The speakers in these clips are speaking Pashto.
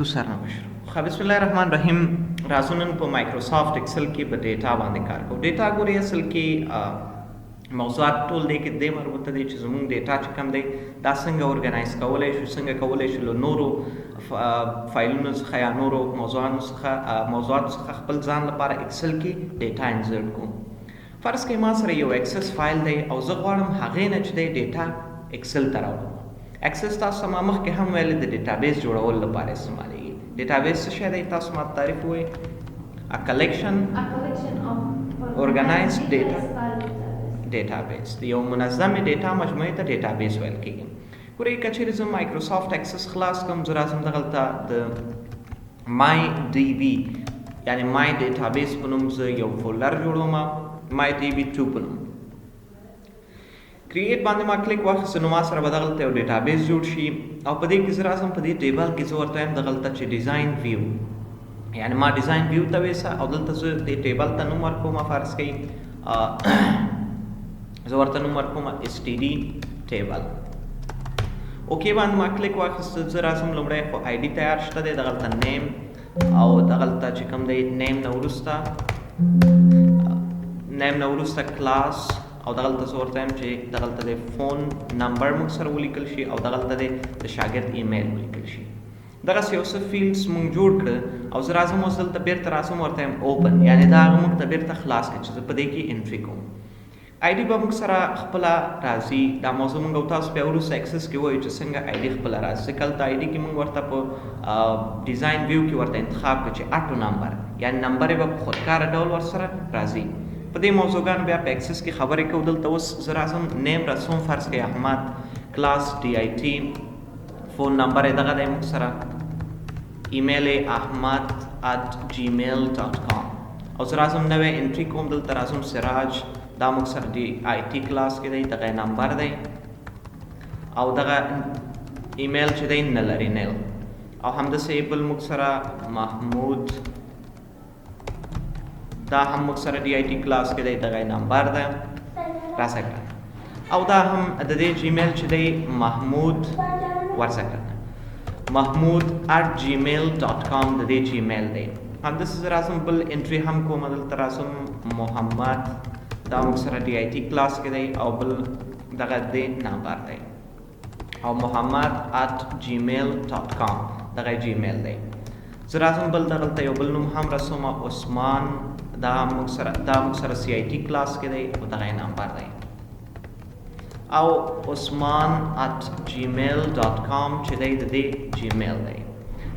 کو سره وشو. بسم الله الرحمن الرحیم. راځو نن په مایکروسافټ ایکسل کې په ډیټا باندې کار کوو. ډیټا ګوري اصل کې موضوعات ټول دی کې د مربوطه دي چې زموږ ډیټا چې کم دی دا څنګه اورګنایز کولای شو، څنګه کولای شو له نورو فایلونو څخه یا نورو موضوعاتو څخه خپل ځان لپاره ایکسل کې ډیټا انسرټ کوو. فرض کړئ ما سره یو ایکسس فایل دی او زه غواړم هغې نه چې دی ډیټا ایکسل ته راوړم. ایکسس تاسو ما مخکې هم ویل د ډیټابیس جوړولو لپاره استعمالیږي. ډیټابیس څه شی دی؟ تاسو ما تعریف ووایئ. A collection of organized data database. د یو منظمې ډیټا مجموعې ته ډیټابیس ویل کېږي. ګورئ که چیرې زه مایکروسافټ ایکسس خلاص کړم، زه راځم دغلته د مای ډي بي یعنې مای ډیټابیس په نوم زه یو فولډر جوړوم، مای ډي بي 2 په نوم. کریټ باندې ما کلیک واخیسته، نو ما سره به دغلته یو ډیټابیس جوړ شي او په دې کې زه راځم په دې ټیبل کې زه ورته وایم دغلته چې ډیزاین ویو، یعنې ما ډیزاین ویو ته ویسه او دلته زه دې ټیبل ته نوم ورکوم. فرض کړئ زه ورته نوم ورکوم STD ټیبل. اوکې باندې ما کلیک واخیسته، زه راځم لومړی خو آی ډي تیار شته دی، دغلته نیم او دغلته چې کوم دی نیم نه وروسته کلاس او دغلته زه ورته وایم چې دغلته د فون نمبر موږ سره ولیکل شي او دغلته د شاګرد ایمیل ولیکل شي. دغسې یو څه فیلډس موږ جوړ کړه او زه راځم اوس دلته بیرته راځم ورته وایم اوپن، یعنې دا هغه موږ ته بیرته خلاص کړه چې زه په دې کې انټري کوم. آی ډي به موږ سره خپله راځي، دا موضوع موږ او تاسو بیا وروسته ایکسس کې وایو چې څنګه آی ډي خپله راځي. ځکه هلته آی ډي کې موږ ورته په ډیزاین ویو کې ورته انتخاب کړو چې اټو نمبر، یعنې نمبر یې به په خودکاره ډول ورسره راځي. په دې موضوعګانو بیا په ایکسس کې خبرې کوو. دلته اوس زه راځم نیم رسوم، فرض کړئ احمد، کلاس DIT، فون نمبر یې دغه دی موږ سره، ایمیل یې ahmad@gmail.com او زه راځم نوی انټري کوم. دلته راځم سراج، دا موږ سره DIT کلاس کې دی، دغه نمبر دی او دغه ایمیل چې دی نه لري نیل، او همداسې بل موږ سره محمود، دا هم موږ سره DIT کلاس کې دی، دغه نمبر ده راسه کړه. او دا هم د دې جیمیل چې دی محمود ورسه کړه، محمود@gmail.com د دې جیمیل دی. همداسې زه راځم بل انټري هم کوم، دلته راځم محمد، دا موږ سره DIT کلاس کې دی او بل دغه د نمبر دی او محمد@gmail.com دغه جیمیل دی. زه راځم بل دغلته یو بل نوم هم رسوم، عثمان، دا موږ سره CIT کلاس کې دی او دغه نمبر دی او عثمان@gmail.com چې دی د دې جیمیل دی.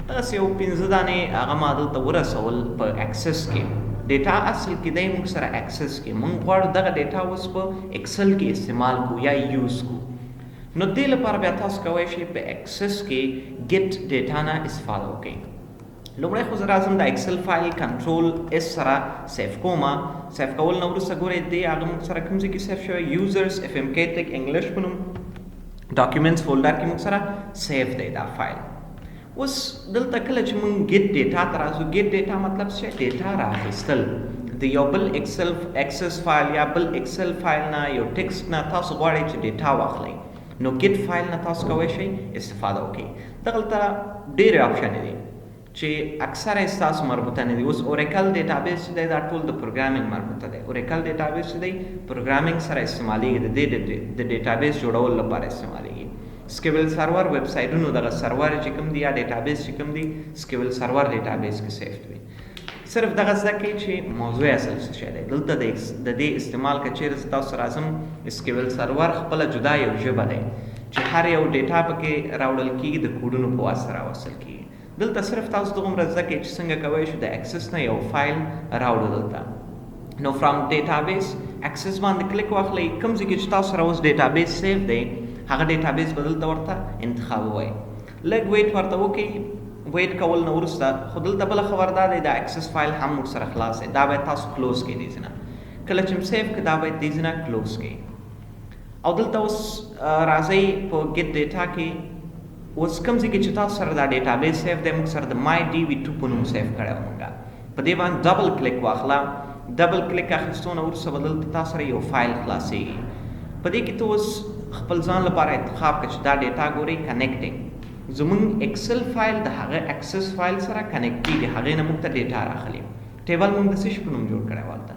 دغسې یو 15 دانې هغه ما دلته ورسول په ایکسس کې. ډیټا اصل کې دی موږ سره ایکسس کې، موږ غواړو دغه ډیټا اوس په ایکسل کې استعمال کو یا یوز کو. نو دې لپاره بیا تاسو کولی شئ په ایکسس کې ګیټ ډیټا نه استفاده وکړئ. لومړی خو زه راځم د ایکسل فایل کنټرول اس سره سیف کوم. سیف کول نه وروسته ګورئ دی هغه موږ سره کوم ځای کې سیف شوی، یوزرز FMK ټیک انګلیش په نوم ډاکیومنټس فولډر کې موږ سره سیف دی دا فایل. اوس دلته کله چې موږ ګیټ ډیټا ته راځو، ګیټ ډیټا مطلب څه؟ ډیټا رااخیستل د یو بل ایکسس فایل یا بل ایکسل فایل نه، یو ټیکسټ نه تاسو غواړئ چې ډیټا واخلئ، نو ګیټ فایل نه تاسو کولی شئ استفاده وکړئ. دغلته ډېرې آپشنې دي چې اکثره یې ستاسو مربوطه نه دي. اوس اوریکل ډیټابیس چې دی دا ټول د پروګرامینګ مربوطه دی. اوریکل ډیټابیس چې دی پروګرامینګ سره استعمالیږي، د دې د ډیټابیس جوړولو لپاره استعمالیږي. سکیول سرور ویب سایټونو دغه سرور چې کوم دی یا ډیټابیس چې کوم دی سکیول سرور ډیټابیس کې سیف وي. صرف دغه زده کړئ چې موضوع اصل څه شی دی. دلته د دې استعمال که چیرې زه تاسو راځم، سکیول سرور خپله جدا یو ژبه دی چې هر یو ډیټا پکې راوړل کېږي د کوډونو په واسطه راوصل کېږي. دلته صرف تاسو دومره زده کړئ چې څنګه کولی شو د ایکسس نه یو فایل راوړو دلته. نو فرام ډیټابیس ایکسس باندې کلیک واخلئ، کوم ځای کې چې تاسو سره اوس ډیټابیس سیف دی هغه ډیټابیس به دلته ورته انتخاب ووایئ. لږ ویټ ورته وکړئ. ویټ کول نه وروسته خو دلته بله خبر دا دی د ایکسس فایل هم موږ سره خلاص دی، دا باید تاسو کلوز کړئ دې ځای نه. کله چې سیف کړئ دا باید دې ځای نه کلوز کړئ. او دلته اوس راځئ په ګیټ ډیټا کې اوس کوم ځای کې چې تاسو سره دا ډیټابیس سیف دی، موږ سره د مای ډي بي 2 په نوم سیف کړی وو. موږ په دې باندې ډبل کلیک واخله. ډبل کلیک اخیستو نه وروسته به دلته تاسو سره یو فایل خلاصېږي. په دې کې ته اوس خپل ځان لپاره انتخاب کړه چې دا ډیټا ګورئ کنیکټینګ زمونږ ایکسل فایل د هغه اکسس فایل سره کنیکټ کیږي، هغې نه موږ ته ډیټا راخلي. ټیبل موږ د څه شي په نوم جوړ کړی والته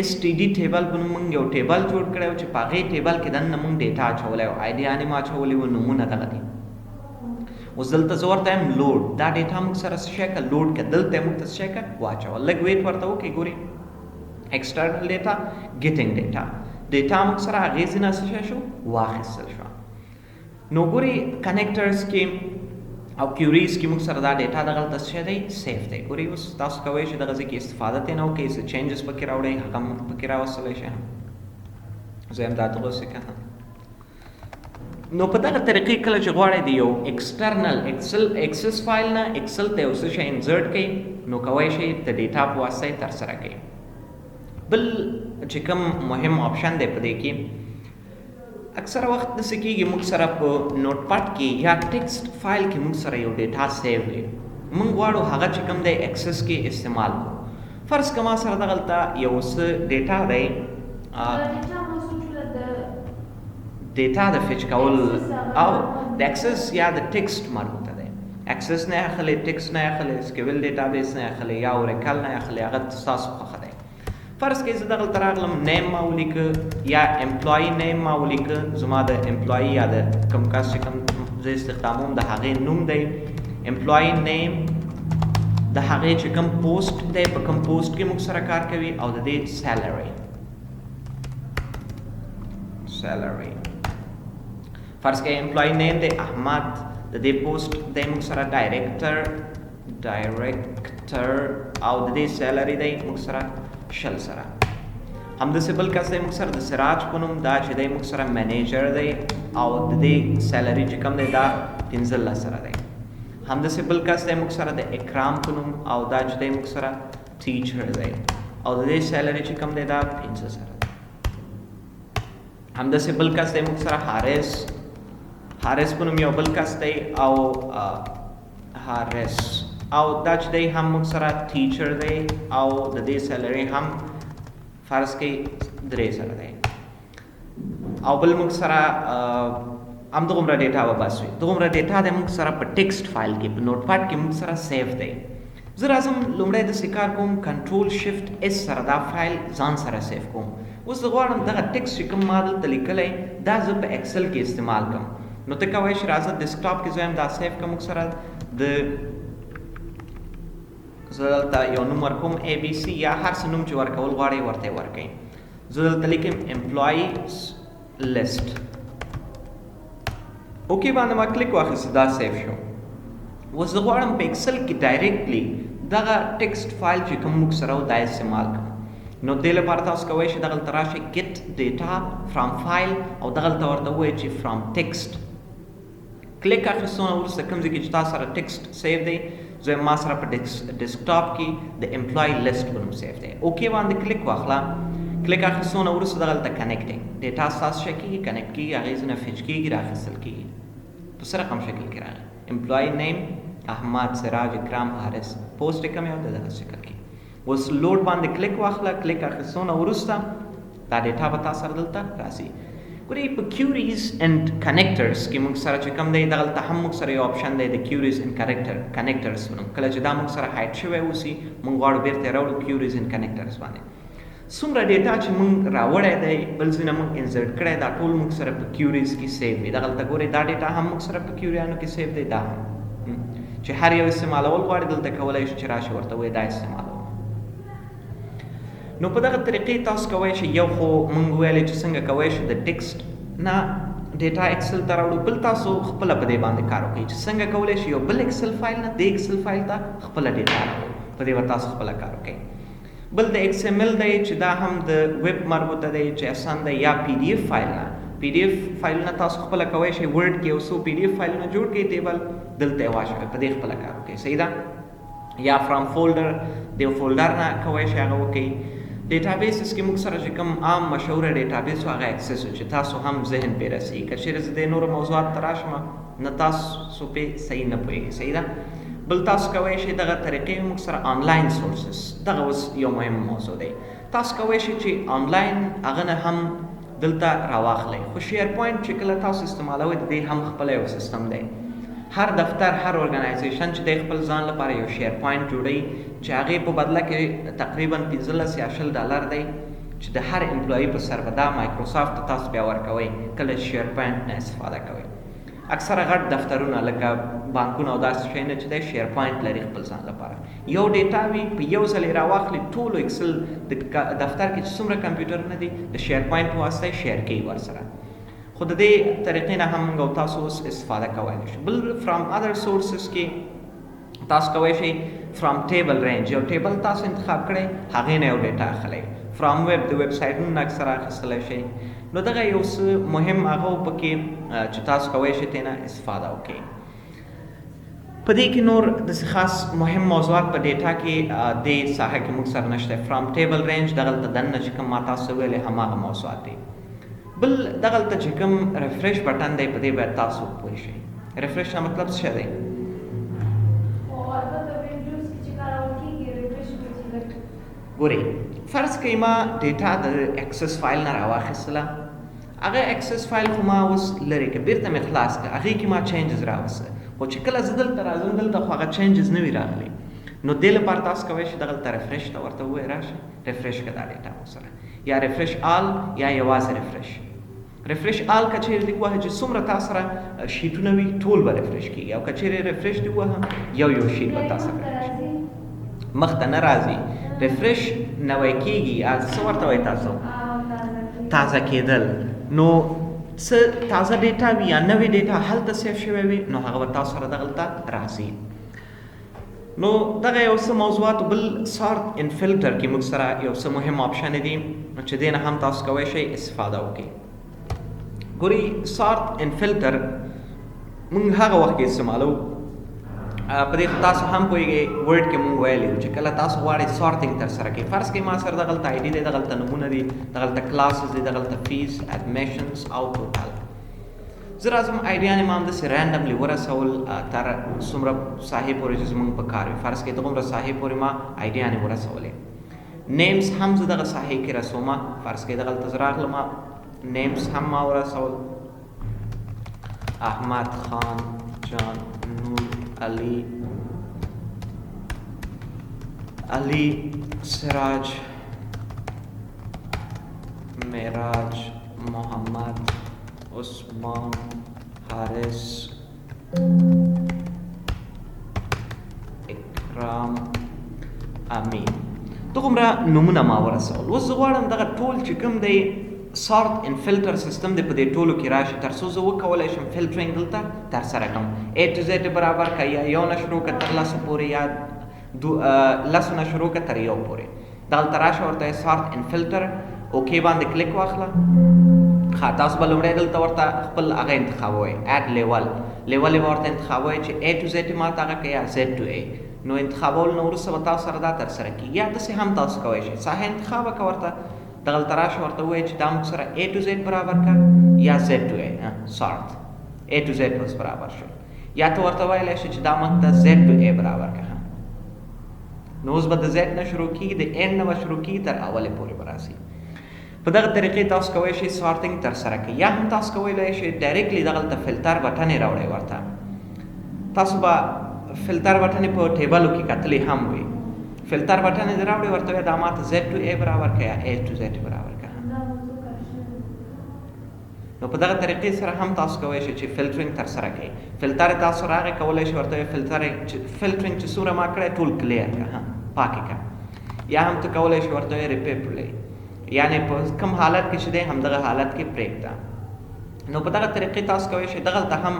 STD ټیبل په نوم موږ یو ټیبل جوړ کړی و چې په هغې ټیبل کې دننه موږ ډیټا اچولی و، آیډیانې مو اچولې وه، نومونه دغه دي. اوس دلته زه ورته یم لوډ، دا ډیټا موږ سره څه شی کړه لوډ کړه، دلته یې موږ ته څه شی کړه واچول. لږ ویټ ورته وکړئ، ګورئ ایکسټرنل ډیټا ګیټینګ ډیټا، ډیټا موږ سره هغې ځینه څه شی شو واخیستل شوه. نو ګورئ کنیکټرز کې او کیوریز کې موږ سره دا ډیټا دغلته څه دی سیف دی. ګورئ اوس تاسو کوئ چې دغه ځای کې استفاده ترې نه وکړئ، څه چینجز پکې راوړئ هغه هم پکې راوستلی شئ. زه یم دا دغسې که نو په دغه طریقې کله چې غواړئ د یو ایکسټرنل ایکسس فایل نه ایکسل ته یو څه شی انزرټ کړئ، نو کوی شئ د ډیټا په واسطه یې ترسره کړئ. بل چې کوم مهم آپشن دی په دې کې، اکثره وخت داسې کېږي موږ سره په نوټ پاډ کې یا ټیکسټ فایل کې موږ سره یو ډیټا سیو دی، موږ غواړو هغه چې کوم دی ایکسس کې استعمال کړو. فرض که ما سره دغلته یو څه ډیټا دی، ډیټا د فچ کول او د اکسس یا د ټیکسټ مربوطه دی، اکسس نه اخلي، ټیکسټ نه اخلي، سکیول ډیټابیس نه اخلي یا اوریکل نه اخلي، هغه ستاسو خوښه دی. فرض کړئ زه دغلته راغلم نیم ما ولیکه یا امپلایي نیم ما ولیکه، زما د امپلایي یا د کوم کس چې کوم زه استخداموم د هغې نوم دی، امپلایي نیم د هغې چې کوم پوسټ دی په کوم پوسټ کې موږ سره کار کوي او د دې سیلري فرض کړئ امپلایي نیم دی احمد، د دې پوسټ دی موږ سره ډایرکټر او د دې سیلري دی موږ سره 100 سره. همداسې بل کس دی موږ سره د سراج په نوم، دا چې دی موږ سره منیجر دی او د دې سیلري چې کوم دی دا 15 سره دی. همداسې بل کس دی موږ سره د اکرام په نوم او دا چې دی موږ سره ټیچر دی او د دې سیلري چې کوم دی دا 15 سره دی. همداسې بل کس دی موږ سره حارث په نوم یو بل کس دی او حارث او دا چې دی هم موږ سره ټیچر دی او د دې سیلري هم فرض کړئ 3 سره دی او بل موږ سره همدغومره ډیټا به بس وي. دغومره ډیټا دی موږ سره په ټیکسټ فایل کې په نوټ پاډ کې موږ سره سیف دی. زه راځم لومړی داسې کار کوم کنټرول شفټ اس سره دا فایل ځان سره سیف کوم. اوس زه غواړم دغه ټیکسټ چې کوم ما دلته لیکلی دا زه په ایکسل کې استعمال کړم. نو ته کولی شې راځه ډیسکټاپ کې زه یم دا سیف کړم موږ سره د زه دلته یو نوم ورکوم ABC یا هر څه نوم چې ورکول غواړئ ورته یې ورکئ. زه دلته لیکم امپلایز لیسټ، اوکې باندې ما کلیک واخیست، دا سیف شو. اوس زه غواړم په ایکسل کې ډایرکټلی دغه ټیکسټ فایل چې کوم موږ سره و دا استعمال کړم. نو دې لپاره تاسو کولی شئ دغلته راشئ ګیټ ډیټا فرام فایل او دغلته ورته ووایئ چې فرام ټیکسټ. کلیک اخیستونه وروسته کوم ځای کې چې تاسو سره ټیکسټ سیف دی، زه ما سره په ډیسکټاپ کې د امپلایي لیسټ په نوم سیف دی. اوکې باندې کلیک واخله. کلیک اخیستونه وروسته دغلته کنیکټینګ ډیټا ستاسو څه کېږي کنیکټ کېږي، هغې ځینه فچ کېږي رااخیستل کېږي په څه رقم شکل کې راغی. امپلایي نیم احمد، سراج، اکرام، حارث، پوسټ یې کوم یو د دغه شکل کې. اوس لوډ باندې کلیک واخله. کلیک اخیستونه وروسته دا ډیټا به تا سره دلته راځي. ګورئ په کیوریز اینډ کنیکټرز کې موږ سره چې کوم دی دغلته هم موږ سره یو آپشن دی د کیوریز اینډ کنیکټرز په نوم. کله چې دا موږ سره هایډ شوی اوسي موږ غواړو بیرته یې راوړو کیوریز اینډ کنیکټرز باندې. څومره ډیټا چې موږ راوړی دی بل ځای نه موږ انزرټ کړی دا ټول موږ سره په کیوریز کې سیف وي. دغلته ګورئ دا ډیټا هم موږ سره په کیوریانو کې سیف دی، دا هم چې هر یو استعمالول غواړي دلته کولی شي چې راشي ورته وایي دا استعمالوم. نو په دغه طریقې تاسو کولی شئ یو خو موږ ویلی چې څنګه کولی شو د ټیکسټ نه ډیټا ایکسل ته راوړو، بل تاسو خپله په دې باندې کار وکړئ چې څنګه کولی شئ یو بل ایکسل فایل نه د ایکسل فایل ته خپله ډیټا راوړو، په دې به تاسو خپله کار وکړئ. بل د XML دی چې دا هم د ویب مربوطه دی چې اسان دی، یا PDF فایل نه PDF فایلونه تاسو خپله کولی شئ ورډ کې یو څو PDF فایلونه جوړ کړئ ټیبل دلته یې واچوئ، په دې خپله کار وکړئ. صحیح ده؟ یا فرام فولډر د یو فولډر نه کولی شئ هغه وکړئ. ډیټابیسز کې موږ سره چې کوم عام مشهوره ډیټابیس و هغه اکسس و چې تاسو هم ذهن پرې رسېږي. که چېرې زه د نورو موضوعاتو ته راشم نه تاسو پرې صحیح نه پوهېږئ. صحیح ده؟ بل تاسو کولی شئ دغه طریقې موږ سره آنلاین سورسز، دغه اوس یو مهم موضوع دی. تاسو کولی شئ چې آنلاین هغه نه هم دلته راواخلئ. خو شیر پوینټ چې کله تاسو استعمالوئ د دې هم خپل یو سیستم دی. هر دفتر هر ارګنایزیشن چې د خپل ځان لپاره یو شیر پوینټ جوړوي چې هغې په بدله کې تقریبا 15 یا $20 دی چې د هر امپلوي په سر به دا مایکروسافټ ته تاسو بیا ورکوئ کله چې شیر پوینټ نه استفاده کوئ. اکثره غټ دفترونه لکه بانکونه او داسې شیونه چې دی شیر پوینټ لري خپل ځان لپاره. یو ډیټا وي په یو ځل یې راواخلي ټولو اکسل د دفتر کې چې څومره کمپیوټرونه دي د شیر پوینټ په واسطه شیر کوي ورسره. خو د دې طریقې نه هم موږ او تاسو اوس استفاده کولی شو. بل فرام ادر سورسز کې تاسو کولی شئ فرام ټیبل رینج یو ټیبل تاسو انتخاب کړئ هغې نه یو ډیټا اخلئ. فرام ویب د ویب سایټونو نه اکثره اخیستلی شئ. نو دغه یو څه مهم هغه پکې چې تاسو کولی شئ ترې نه استفاده وکړئ. په دې کې نور داسې خاص مهم موضوعات په ډیټا کې دې ساحه کې موږ سره نشته. فرام ټیبل رینج دغلته دننه چې کوم ما تاسو ویلې هماغه موضوعات دي. بل دغلته چې کوم ریفریش بټن دی په دې باید تاسو پوه شئ. ریفریش نه مطلب څه دی؟ ګورئ فرض کړئ ما ډیټا د اکسس فایل نه راواخیستله، هغه اکسس فایل خو ما اوس لرې کړه، بیرته مې خلاص کړه، هغې کې ما چینجز راوسته. خو چې کله زه دلته راځم دلته خو هغه چینجز نه وي راغلي. نو دې لپاره تاسو کولی شئ دغلته ریفریش ته ورته ووایئ راشئ ریفریش کړه دا ډیټا ورسره، یا ریفریش آل یا یوازې ریفریش. ریفریش آل که چیرې دې ووهه چې څومره تا سره شیټونه وي ټول به ریفریش کېږي، او که چیرې ریفریش دې ووهه یو شیټ به تا سره مخ ته نه راځي. ریفریش نوی کېږي څه ورته وایي تاسو؟ تازه کېدل. نو څه تازه ډیټا وي یا نوې ډیټا هلته سیف شوی وي نو هغه به تاسو سره دغلته راځي. نو دغه یو څه موضوعات. بل سارت ان فلټر کې موږ سره یو څه مهم آپشن دي چې دې نه هم تاسو کولی شئ استفاده وکړئ. ګورئ سارت ان فلټر موږ هغه وخت کې استعمالو په دې تاسو هم پوهېږئ ورډ کې موږ ویلي چې کله تاسو غواړئ سارټینګ ترسره کړئ. فرض کړئ ما سره دغلته آی ډي دی، دغلته نومونه دي، دغلته کلاسز دي، دغلته فیس ایډمیشنز او ټوټل. زه راځم آیډیانې ما همداسې رینډملی ورسول تر څومره ساحې پورې چې زموږ په کار وي. فرض کړئ دغومره ساحې پورې ما آیډیانې ورسولې. نیمز هم زه دغه ساحې کې رسومه. فرض کړئ دغلته زه راغلم نیمز هم ما ورسول، احمد خان جان نور علی سراج معراج محمد عثمان حارث اکرام امین. دغومره نومونه ما ورسول. اوس زه غواړم دغه ټول چې کوم دی سارت ان فلټر سیستم دی په دې ټولو کې راشي تر څو زه وکولی شم فلټرینګ دلته ترسره کړم. اے ټو زیډ برابر که یا یو نه شروع که تر 10 پورې یا 10 نه شروع که تر 1 پورې. دلته راشه ورته سارت ان فلټر اوکې باندې کلیک واخله. ښه تاسو به لومړی دلته ورته خپل هغه انتخابوئ اډ لیول یې به ورته انتخابوئ چې اے ټو زیډ ما ته هغه که یا زیډ ټو اے. نو انتخابول نه وروسته به تاسو سره دا ترسره کېږي. یا داسې هم تاسو کولی شئ ساحه انتخاب وکړه ورته دغلته راشه ورته ووایئ چې دا موږ سره اے ټو زیډ برابر کړه یا زیډ ټو اے. سارت اے ټو زیډ اوس برابر شو. یا ته ورته ویلی شئ چې دا موږ ته زیډ ټو اے برابر کړه. نو اوس به د زیډ نه شروع کېږي د اینډ نه به شروع کېږي تر اولې پورې به راسي. په دغه طریقې تاسو کولی شئ سارټینګ ترسره کړئ. یا هم تاسو کولی شئ ډایرکټلی دغلته فلټر بټن یې راوړئ ورته. تاسو به فلټر بټن یې په ټیبلو کې کتلی هم وي. فلټر بټن یې راوړئ ورته وایئ دا ما ته زیډ ټو اے برابر کړه یا اے ټو زیډ برابر کړه. نو په دغه طریقې سره هم تاسو کولی شئ چې فلټرینګ ترسره کړئ. فلټر یې تاسو راغی کولی شئ ورته وایئ فلټرینګ چې څومره ما کړی ټول کلیر کړه پاکې کړه. یا هم ته کولی شئ ورته وایئ ریپیپلی یعنې په کوم حالت کې چې دی همدغه حالت کې پرېږده. نو په دغه طریقې تاسو کولی شئ دغلته هم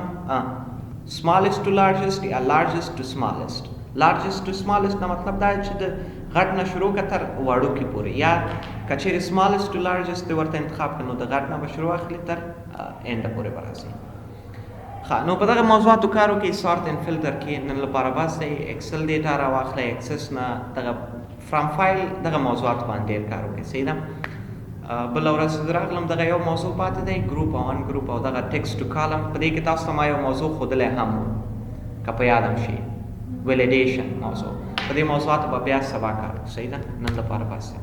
سمالسټ ټو لارجسټ یا لارجسټ ټو سمالسټ. لارجسټ ټو سمالسټ نه مطلب دا چې د غټ نه شروع که تر وړوکي پورې، یا که چیرې سمالسټ ټو لارجسټ دې ورته انتخاب کړه نو د غټ نه به شروع اخلي تر اینډه پورې به راسي. ښه نو په دغه موضوعاتو کار وکړئ. سارت ان فلټر کې نن لپاره بس دی. ایکسل ډیټا راواخلئ ایکسس نه دغه فرام فایل دغه موضوعات باندې ډېر کار وکړئ. صحیح ده. بله ورځ زه راغلم دغه یو موضوع پاتې دی ګروپ او ان ګروپ او دغه ټیکسټ ټو کالم. په دې کې تاسو ته ما یو موضوع ښودلی هم و که په یاد هم شي ویلیډیشن موضوع. په دې موضوعاتو به بیا سبا کار. صحیح ده. نن لپاره بس دی.